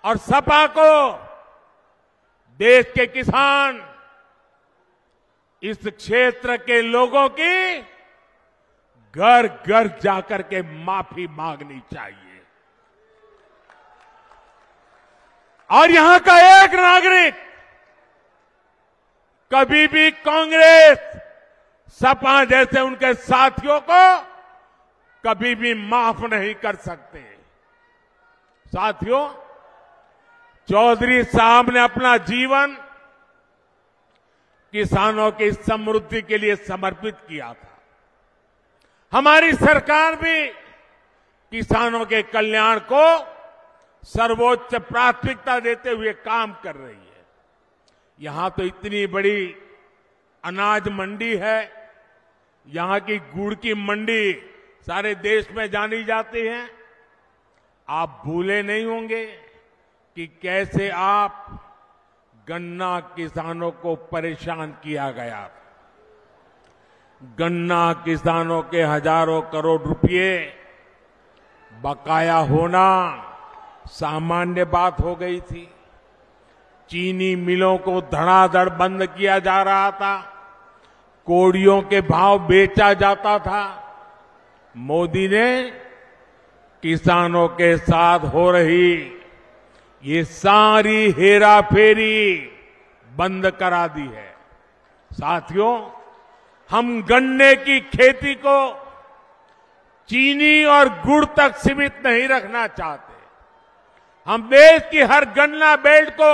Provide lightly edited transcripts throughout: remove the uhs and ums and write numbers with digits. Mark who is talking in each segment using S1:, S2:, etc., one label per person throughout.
S1: और सपा को देश के किसान, इस क्षेत्र के लोगों की घर घर जाकर के माफी मांगनी चाहिए। और यहां का एक नागरिक कभी भी कांग्रेस, सपा जैसे उनके साथियों को कभी भी माफ नहीं कर सकते। साथियों, चौधरी साहब ने अपना जीवन किसानों की समृद्धि के लिए समर्पित किया था। हमारी सरकार भी किसानों के कल्याण को सर्वोच्च प्राथमिकता देते हुए काम कर रही है। यहां तो इतनी बड़ी अनाज मंडी है, यहां की गुड़ की मंडी सारे देश में जानी जाती है। आप भूले नहीं होंगे कि कैसे आप गन्ना किसानों को परेशान किया गया। गन्ना किसानों के हजारों करोड़ रुपए बकाया होना सामान्य बात हो गई थी। चीनी मिलों को धड़ाधड़ बंद किया जा रहा था, कोड़ियों के भाव बेचा जाता था। मोदी ने किसानों के साथ हो रही ये सारी हेराफेरी बंद करा दी है। साथियों, हम गन्ने की खेती को चीनी और गुड़ तक सीमित नहीं रखना चाहते। हम देश की हर गन्ना बेल्ट को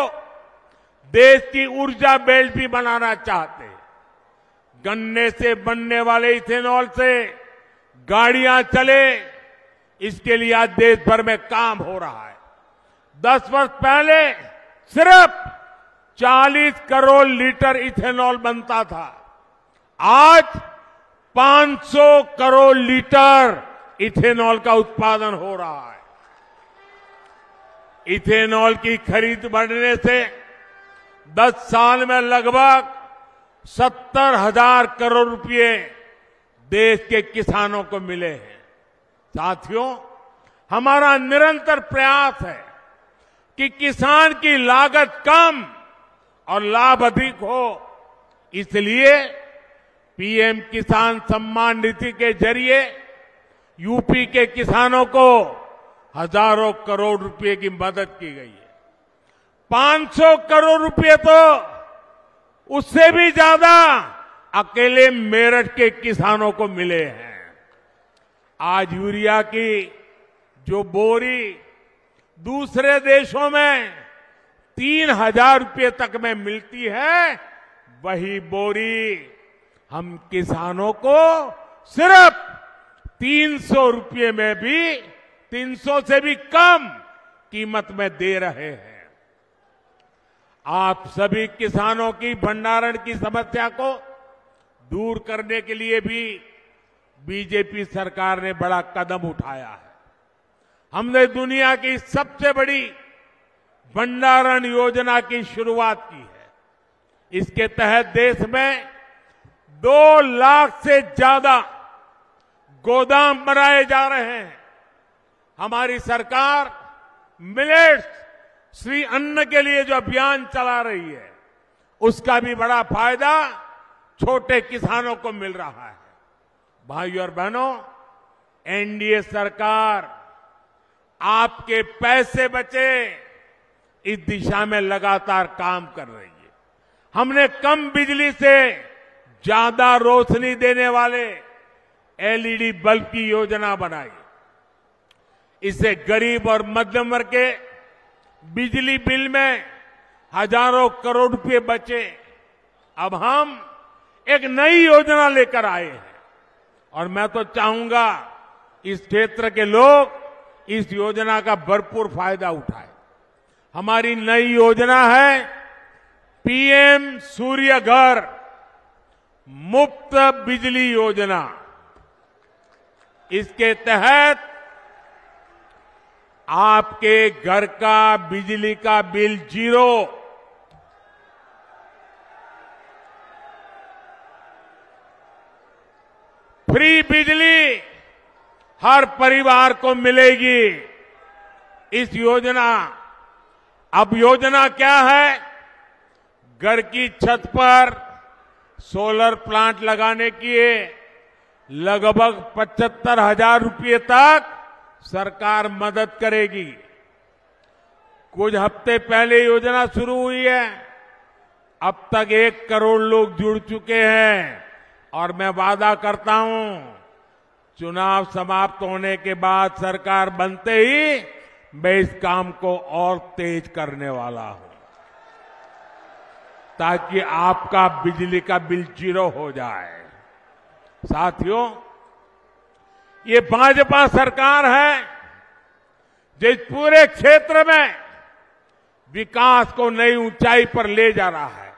S1: देश की ऊर्जा बेल्ट भी बनाना चाहते हैं। गन्ने से बनने वाले इथेनॉल से गाड़ियां चले, इसके लिए आज देश भर में काम हो रहा है। 10 वर्ष पहले सिर्फ 40 करोड़ लीटर इथेनॉल बनता था, आज 500 करोड़ लीटर इथेनॉल का उत्पादन हो रहा है। इथेनॉल की खरीद बढ़ने से 10 साल में लगभग 70,000 करोड़ रुपए देश के किसानों को मिले हैं। साथियों, हमारा निरंतर प्रयास है कि किसान की लागत कम और लाभ अधिक हो। इसलिए पीएम किसान सम्मान निधि के जरिए यूपी के किसानों को हजारों करोड़ रुपए की मदद की गई है। 500 करोड़ रुपए तो उससे भी ज्यादा अकेले मेरठ के किसानों को मिले हैं। आज यूरिया की जो बोरी दूसरे देशों में 3,000 रुपए तक में मिलती है, वही बोरी हम किसानों को सिर्फ 300 रुपए में भी, 300 से भी कम कीमत में दे रहे हैं। आप सभी किसानों की भंडारण की समस्या को दूर करने के लिए भी बीजेपी सरकार ने बड़ा कदम उठाया है। हमने दुनिया की सबसे बड़ी भंडारण योजना की शुरुआत की है। इसके तहत देश में 2 लाख से ज्यादा गोदाम बनाए जा रहे हैं। हमारी सरकार मिलेट्स श्री अन्न के लिए जो अभियान चला रही है, उसका भी बड़ा फायदा छोटे किसानों को मिल रहा है। भाइयों और बहनों, एनडीए सरकार आपके पैसे बचे इस दिशा में लगातार काम कर रही है। हमने कम बिजली से ज्यादा रोशनी देने वाले एलईडी बल्ब की योजना बनाई। इससे गरीब और मध्यम वर्ग के बिजली बिल में हजारों करोड़ रुपए बचे। अब हम एक नई योजना लेकर आए हैं और मैं तो चाहूंगा इस क्षेत्र के लोग इस योजना का भरपूर फायदा उठाएं। हमारी नई योजना है पीएम सूर्य घर मुफ्त बिजली योजना। इसके तहत आपके घर का बिजली का बिल 0, फ्री बिजली हर परिवार को मिलेगी। इस योजना अब योजना क्या है? घर की छत पर सोलर प्लांट लगाने की लगभग 75,000 रुपये तक सरकार मदद करेगी। कुछ हफ्ते पहले योजना शुरू हुई है, अब तक 1 करोड़ लोग जुड़ चुके हैं और मैं वादा करता हूं चुनाव समाप्त होने के बाद सरकार बनते ही मैं इस काम को और तेज करने वाला हूं ताकि आपका बिजली का बिल 0 हो जाए। साथियों, ये भाजपा सरकार है जो इस पूरे क्षेत्र में विकास को नई ऊंचाई पर ले जा रहा है।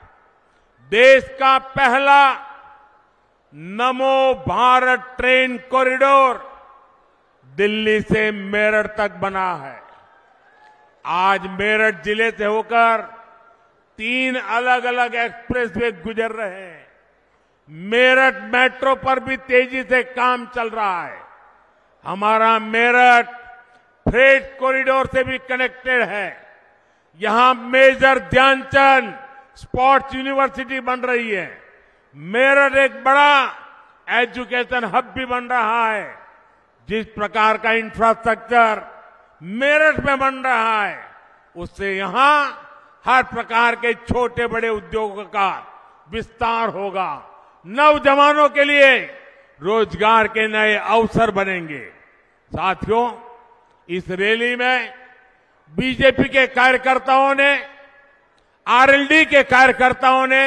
S1: देश का पहला नमो भारत ट्रेन कॉरिडोर दिल्ली से मेरठ तक बना है। आज मेरठ जिले से होकर 3 अलग अलग एक्सप्रेसवे गुजर रहे हैं। मेरठ मेट्रो पर भी तेजी से काम चल रहा है। हमारा मेरठ फ्रेट कॉरिडोर से भी कनेक्टेड है। यहां मेजर ध्यानचंद स्पोर्ट्स यूनिवर्सिटी बन रही है। मेरठ एक बड़ा एजुकेशन हब भी बन रहा है। जिस प्रकार का इंफ्रास्ट्रक्चर मेरठ में बन रहा है, उससे यहां हर प्रकार के छोटे बड़े उद्योगों का विस्तार होगा। नौजवानों के लिए रोजगार के नए अवसर बनेंगे। साथियों, इस रैली में बीजेपी के कार्यकर्ताओं ने, आरएलडी के कार्यकर्ताओं ने,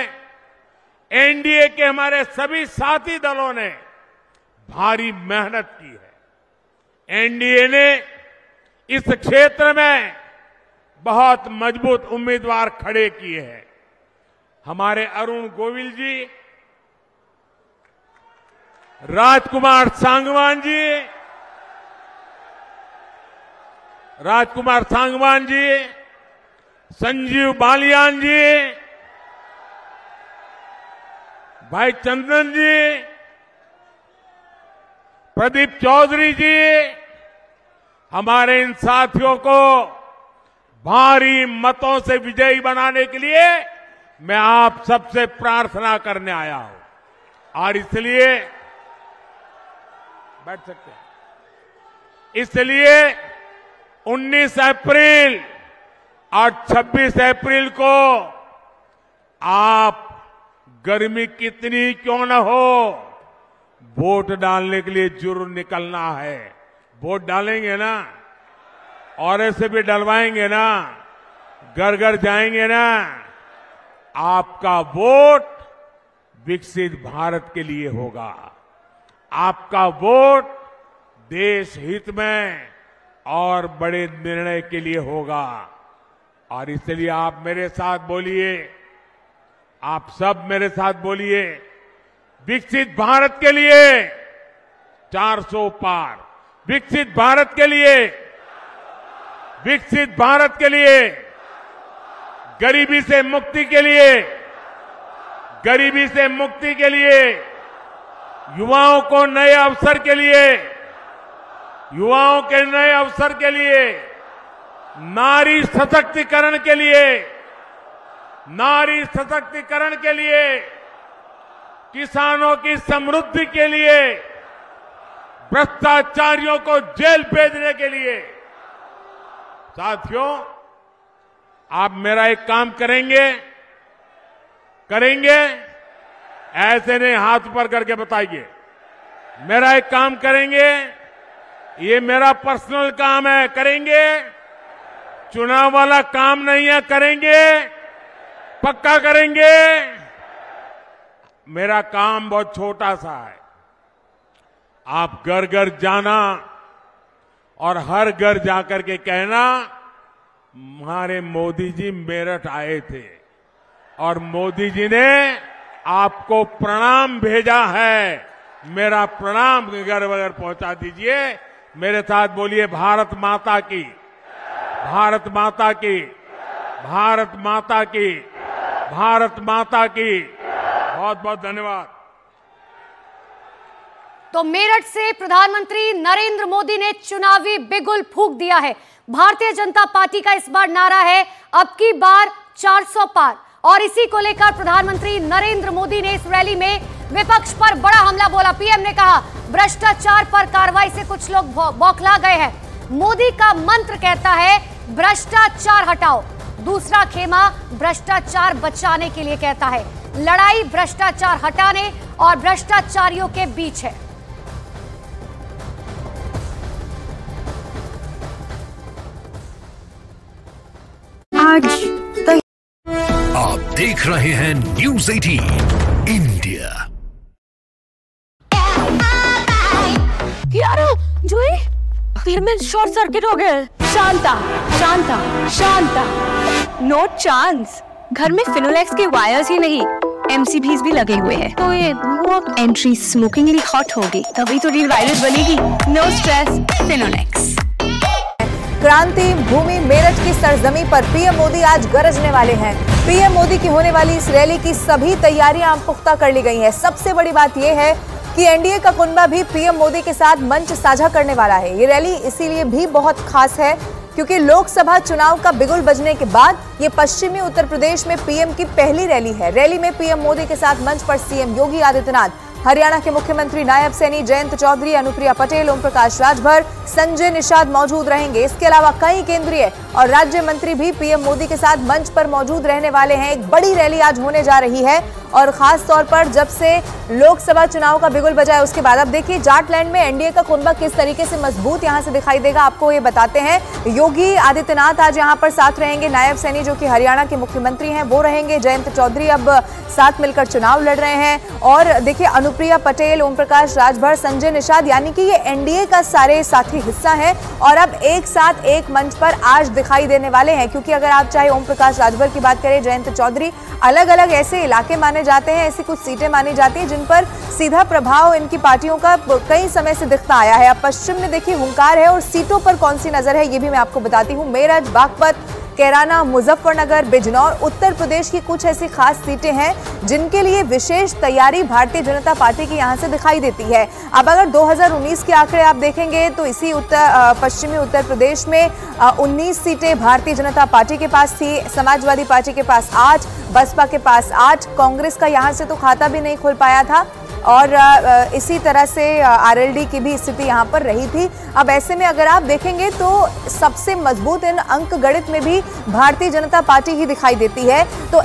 S1: एनडीए के हमारे सभी साथी दलों ने भारी मेहनत की है। एनडीए ने इस क्षेत्र में बहुत मजबूत उम्मीदवार खड़े किए हैं। हमारे अरुण गोविल जी, राजकुमार सांगवान जी, संजीव बालियान जी, भाई चंदन जी, प्रदीप चौधरी जी, हमारे इन साथियों को भारी मतों से विजयी बनाने के लिए मैं आप सबसे प्रार्थना करने आया हूं और इसलिए बैठ सकते हैं। इसलिए 19 अप्रैल और 26 अप्रैल को आप गर्मी कितनी क्यों न हो, वोट डालने के लिए जरूर निकलना है। वोट डालेंगे ना? और ऐसे भी डलवाएंगे ना? घर घर जाएंगे ना? आपका वोट विकसित भारत के लिए होगा। आपका वोट देश हित में और बड़े निर्णय के लिए होगा। और इसलिए आप मेरे साथ बोलिए, आप सब मेरे साथ बोलिए, विकसित भारत के लिए 400 पार, विकसित भारत के लिए, विकसित भारत के लिए, गरीबी से मुक्ति के लिए, गरीबी से मुक्ति के लिए, युवाओं को नए अवसर के लिए, युवाओं के नए अवसर के लिए, नारी सशक्तिकरण के लिए, नारी सशक्तिकरण के लिए, किसानों की समृद्धि के लिए, भ्रष्टाचारियों को जेल भेजने के लिए। साथियों, आप मेरा एक काम करेंगे? ऐसे नहीं, हाथ ऊपर करके बताइए। मेरा एक काम करेंगे? ये मेरा पर्सनल काम है, करेंगे? चुनाव वाला काम नहीं है, करेंगे? पक्का करेंगे? मेरा काम बहुत छोटा सा है। आप घर घर जाना और हर घर जाकर के कहना, हमारे मोदी जी मेरठ आए थे और मोदी जी ने आपको प्रणाम भेजा है। मेरा प्रणाम घर घर पहुंचा दीजिए। मेरे साथ बोलिए, भारत माता की, भारत माता की, भारत माता की, भारत माता की। बहुत बहुत धन्यवाद।
S2: तो मेरठ से प्रधानमंत्री नरेंद्र मोदी ने चुनावी बिगुल फूंक दिया है। भारतीय जनता पार्टी का इस बार नारा है अब की बार 400 पार, और इसी को लेकर प्रधानमंत्री नरेंद्र मोदी ने इस रैली में विपक्ष पर बड़ा हमला बोला। पीएम ने कहा भ्रष्टाचार पर कार्रवाई से कुछ लोग बौखला गए हैं। मोदी का मंत्र कहता है भ्रष्टाचार हटाओ, दूसरा खेमा भ्रष्टाचार बचाने के लिए कहता है। लड़ाई भ्रष्टाचार हटाने और भ्रष्टाचारियों के बीच है।
S3: आप देख रहे हैं न्यूज़ 18 इंडिया।
S4: यार जोई, घर में शॉर्ट सर्किट हो गया। Shanta Shanta Shanta, no chance. घर में फिनोलेक्स के वायर्स ही नहीं, एमसीबीज भी लगे हुए हैं, तो ये वो एंट्री स्मोकिंगली हॉट होगी, तभी तो रील वायरस बनेगी। No stress, Finolex.
S5: क्रांति भूमि मेरठ की सरजमी पर पीएम मोदी आज गरजने वाले हैं। पीएम मोदी की होने वाली इस रैली की सभी तैयारियां पुख्ता कर ली गई हैं। सबसे बड़ी बात यह है कि एनडीए का कुनबा भी पीएम मोदी के साथ मंच साझा करने वाला है। ये रैली इसीलिए भी बहुत खास है क्योंकि लोकसभा चुनाव का बिगुल बजने के बाद ये पश्चिमी उत्तर प्रदेश में पीएम की पहली रैली है। रैली में पीएम मोदी के साथ मंच पर सीएम योगी आदित्यनाथ, हरियाणा के मुख्यमंत्री नायब सैनी जयंत चौधरी, अनुप्रिया पटेल, ओम प्रकाश राजभर, संजय निषाद मौजूद रहेंगे। इसके अलावा कई केंद्रीय और राज्य मंत्री भी पीएम मोदी के साथ मंच पर मौजूद रहने वाले हैं। एक बड़ी रैली आज होने जा रही है और खास तौर पर जब से लोकसभा चुनाव का बिगुल बजा है उसके बाद अब देखिए जाटलैंड में एनडीए का कुनबा किस तरीके से मजबूत यहां से दिखाई देगा, आपको ये बताते हैं। योगी आदित्यनाथ आज यहां पर साथ रहेंगे, नायब सैनी जो कि हरियाणा के मुख्यमंत्री हैं वो रहेंगे, जयंत चौधरी अब साथ मिलकर चुनाव लड़ रहे हैं, और देखिए अनुप्रिया पटेल, ओम प्रकाश राजभर, संजय निषाद, यानी कि ये एनडीए का सारे साथी हिस्सा है और अब एक साथ एक मंच पर आज दिखाई देने वाले हैं। क्योंकि अगर आप चाहे ओम प्रकाश राजभर की बात करें, जयंत चौधरी, अलग अलग ऐसे इलाके माने जाते हैं, ऐसी कुछ सीटें मानी जाती हैं जिन पर सीधा प्रभाव इनकी पार्टियों का कई समय से दिखता आया है। अब पश्चिम में देखिए हुंकार है और सीटों पर कौन सी नजर है ये भी मैं आपको बताती हूँ। मेरठ, बागपत, कैराना, मुजफ्फरनगर, बिजनौर, उत्तर प्रदेश की कुछ ऐसी खास सीटें हैं जिनके लिए विशेष तैयारी भारतीय जनता पार्टी की यहां से दिखाई देती है। अब अगर 2019 के आंकड़े आप देखेंगे तो इसी पश्चिमी उत्तर प्रदेश में 19 सीटें भारतीय जनता पार्टी के पास थी, समाजवादी पार्टी के पास 8, बसपा के पास 8, कांग्रेस का यहां से तो खाता भी नहीं खुल पाया था, और इसी तरह से आरएलडी की भी स्थिति यहां पर रही थी। अब ऐसे में अगर आप देखेंगे तो सबसे मजबूत इन अंक गणित में भी भारतीय जनता पार्टी ही दिखाई देती है। तो